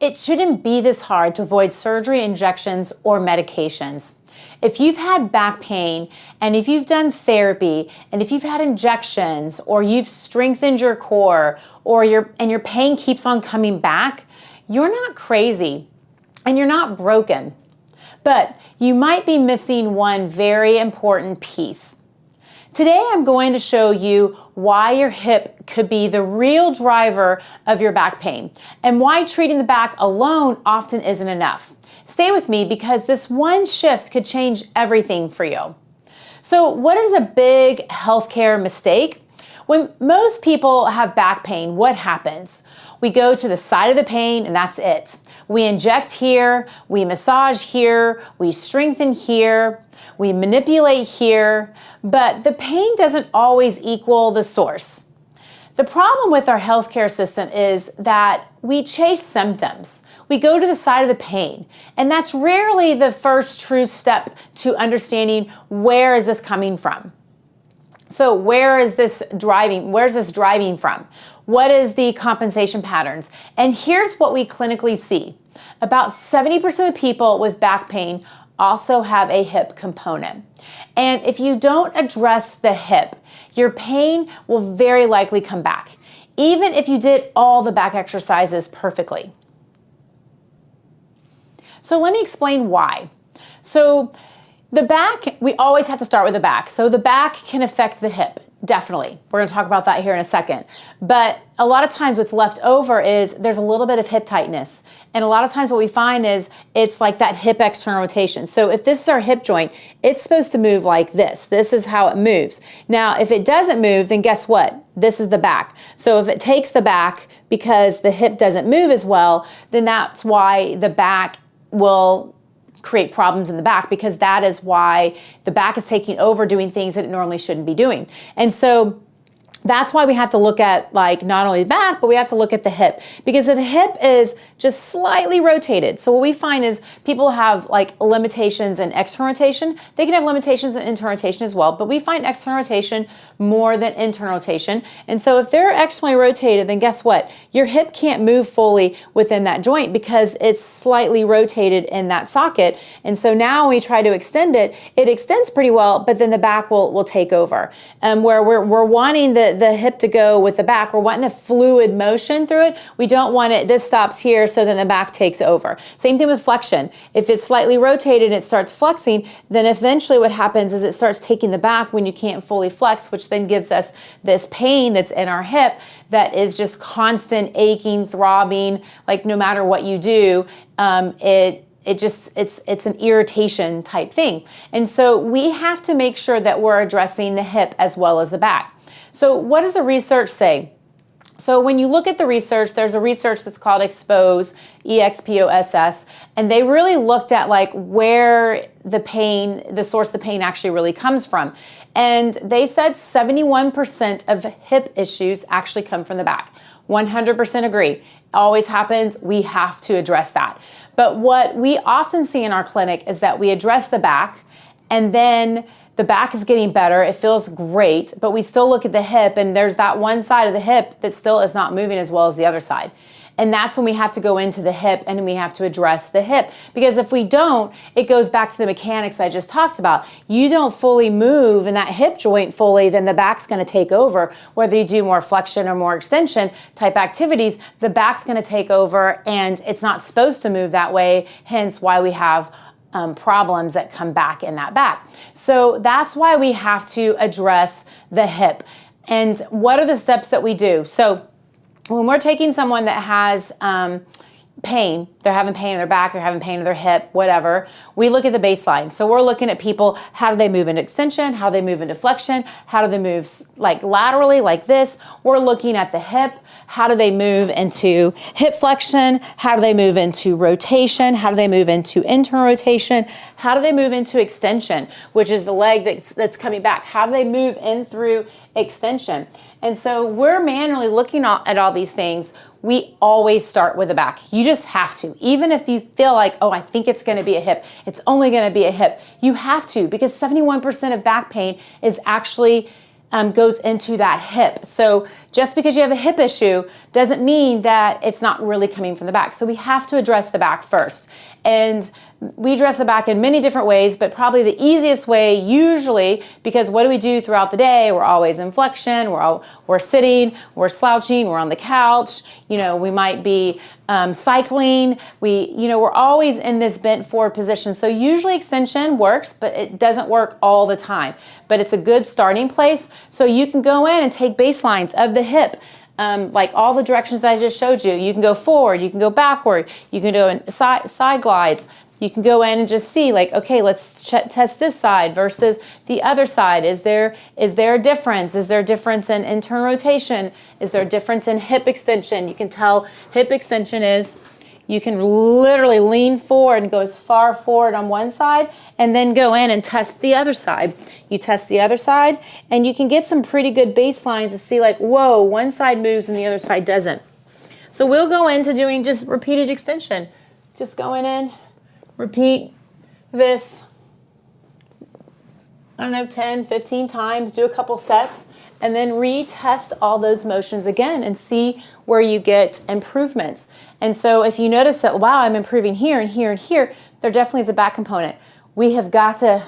It shouldn't be this hard to avoid surgery, injections, or medications. If you've had back pain, and if you've done therapy, and if you've had injections, or you've strengthened your core, or your pain keeps on coming back, you're not crazy and you're not broken. But you might be missing one very important piece. Today I'm going to show you why your hip could be the real driver of your back pain and why treating the back alone often isn't enough. Stay with me because this one shift could change everything for you. So what is a big healthcare mistake? When most people have back pain, what happens? We go to the side of the pain and that's it. We inject here, we massage here, we strengthen here, we manipulate here, but the pain doesn't always equal the source. The problem with our healthcare system is that we chase symptoms. We go to the side of the pain, and that's rarely the first true step to understanding where is this coming from. So where's this driving from? What is the compensation patterns? And here's what we clinically see. About 70% of people with back pain also have a hip component. And if you don't address the hip, your pain will very likely come back, even if you did all the back exercises perfectly. So let me explain why. So the back, we always have to start with the back. So the back can affect the hip, definitely. We're going to talk about that here in a second. But a lot of times what's left over is there's a little bit of hip tightness. And a lot of times what we find is it's like that hip external rotation. So if this is our hip joint, it's supposed to move like this. This is how it moves. Now, if it doesn't move, then guess what? This is the back. So if it takes the back because the hip doesn't move as well, then that's why the back will create problems in the back, because that is why the back is taking over doing things that it normally shouldn't be doing. And so that's why we have to look at like not only the back, but we have to look at the hip, because if the hip is just slightly rotated. So what we find is people have like limitations in external rotation. They can have limitations in internal rotation as well, but we find external rotation more than internal rotation. And so if they're externally rotated, then guess what? Your hip can't move fully within that joint because it's slightly rotated in that socket. And so now when we try to extend it, it extends pretty well, but then the back will take over. Where we're wanting the hip to go with the back, we're wanting a fluid motion through it. We don't want it, this stops here, so then the back takes over. Same thing with flexion. If it's slightly rotated and it starts flexing, then eventually what happens is it starts taking the back when you can't fully flex, which then gives us this pain that's in our hip that is just constant aching, throbbing, like no matter what you do, it's an irritation type thing. And so we have to make sure that we're addressing the hip as well as the back. So what does the research say? So when you look at the research, there's a research that's called EXPOSS, EXPOSS, and they really looked at like where the pain, the source of the pain actually really comes from. And they said 71% of hip issues actually come from the back. 100% agree. Always happens. We have to address that. But what we often see in our clinic is that we address the back and then the back is getting better, it feels great, but we still look at the hip and there's that one side of the hip that still is not moving as well as the other side. And that's when we have to go into the hip and we have to address the hip. Because if we don't, it goes back to the mechanics I just talked about. You don't fully move in that hip joint fully, then the back's gonna take over. Whether you do more flexion or more extension type activities, the back's gonna take over and it's not supposed to move that way, hence why we have problems that come back in that back. So that's why we have to address the hip. And what are the steps that we do? So when we're taking someone that has pain, they're having pain in their back, they're having pain in their hip, whatever, we look at the baseline. So we're looking at people, how do they move into extension? How do they move into flexion? How do they move like laterally like this? We're looking at the hip. How do they move into hip flexion? How do they move into rotation? How do they move into internal rotation? How do they move into extension, which is the leg that's coming back? How do they move in through extension? And so we're manually looking at all these things we always start with the back. You just have to. Even if you feel like, oh, I think it's going to be a hip, it's only going to be a hip, you have to, because 71% of back pain is actually goes into that hip. So just because you have a hip issue doesn't mean that it's not really coming from the back. So we have to address the back first. And we address the back in many different ways, but probably the easiest way usually, because what do we do throughout the day? We're always in flexion, we're sitting, we're slouching, we're on the couch, we might be cycling, we're always in this bent forward position. So usually extension works, but it doesn't work all the time. But it's a good starting place. So you can go in and take baselines of the hip. Like all the directions that I just showed you. You can go forward, you can go backward, you can do side glides. You can go in and just see, like, okay, let's test this side versus the other side. Is there a difference? Is there a difference in internal rotation? Is there a difference in hip extension? You can tell hip extension is, you can literally lean forward and go as far forward on one side and then go in and test the other side. You test the other side and you can get some pretty good baselines to see, like, whoa, one side moves and the other side doesn't. So we'll go into doing just repeated extension. Just going in, repeat this, 10, 15 times, do a couple sets, and then retest all those motions again and see where you get improvements. And so if you notice that, wow, I'm improving here and here and here, there definitely is a back component. We have got to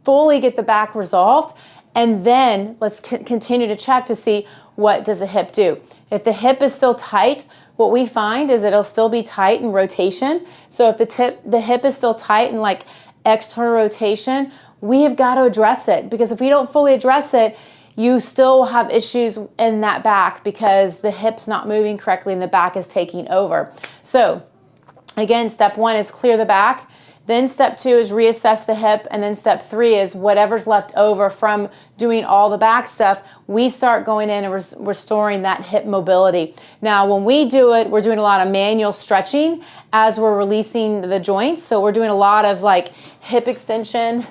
fully get the back resolved, and then let's continue to check to see, what does the hip do? If the hip is still tight, what we find is it'll still be tight in rotation. So if the hip is still tight in like external rotation, we have got to address it, because if we don't fully address it, you still have issues in that back because the hip's not moving correctly and the back is taking over. So again, step 1 is clear the back. Then step 2 is reassess the hip. And then step 3 is whatever's left over from doing all the back stuff, we start going in and restoring that hip mobility. Now, when we do it, we're doing a lot of manual stretching as we're releasing the joints. So we're doing a lot of like hip extension.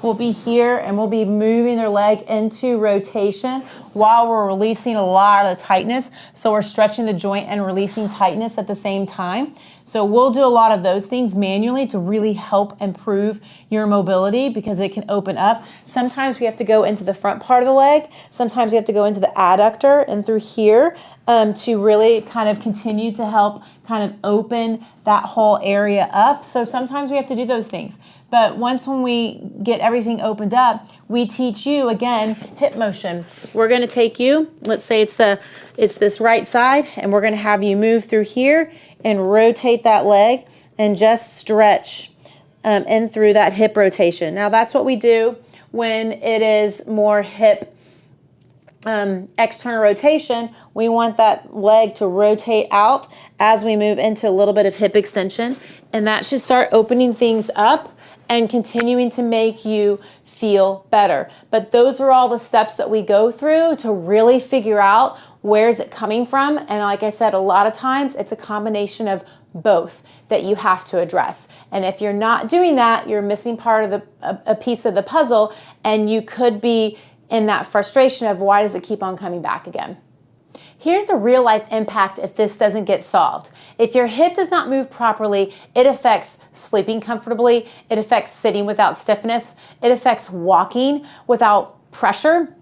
We'll be here and we'll be moving their leg into rotation while we're releasing a lot of the tightness. So we're stretching the joint and releasing tightness at the same time. So we'll do a lot of those things manually to really help improve your mobility, because it can open up. Sometimes we have to go into the front part of the leg. Sometimes we have to go into the adductor and through here to really kind of continue to help kind of open that whole area up. So sometimes we have to do those things. But when we get everything opened up, we teach you, again, hip motion. We're going to take you, let's say it's this right side, and we're going to have you move through here and rotate that leg and just stretch in through that hip rotation. Now that's what we do when it is more hip external rotation. We want that leg to rotate out as we move into a little bit of hip extension, and that should start opening things up and continuing to make you feel better. But those are all the steps that we go through to really figure out where's it coming from. And like I said, a lot of times it's a combination of both that you have to address. And if you're not doing that, you're missing part of a piece of the puzzle, and you could be in that frustration of, why does it keep on coming back again? Here's the real life impact if this doesn't get solved. If your hip does not move properly, it affects sleeping comfortably, it affects sitting without stiffness, it affects walking without pressure.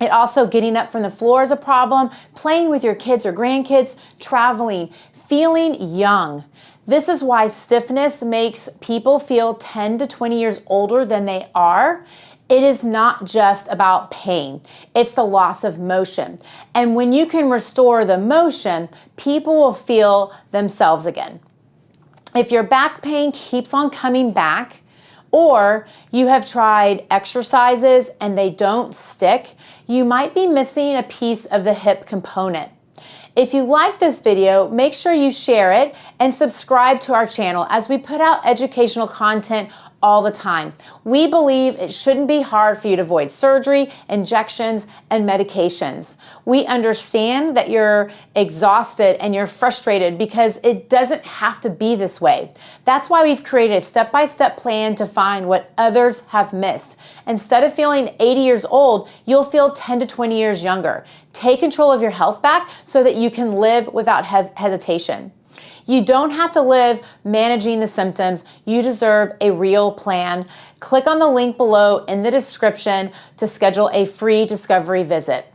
It also, getting up from the floor is a problem, playing with your kids or grandkids, traveling, feeling young. This is why stiffness makes people feel 10 to 20 years older than they are. It is not just about pain. It's the loss of motion. And when you can restore the motion, people will feel themselves again. If your back pain keeps on coming back, or you have tried exercises and they don't stick, you might be missing a piece of the hip component. If you like this video, make sure you share it and subscribe to our channel as we put out educational content all the time. We believe it shouldn't be hard for you to avoid surgery, injections, and medications. We understand that you're exhausted and you're frustrated because it doesn't have to be this way. That's why we've created a step-by-step plan to find what others have missed. Instead of feeling 80 years old, you'll feel 10 to 20 years younger. Take control of your health back so that you can live without hesitation. You don't have to live managing the symptoms. You deserve a real plan. Click on the link below in the description to schedule a free discovery visit.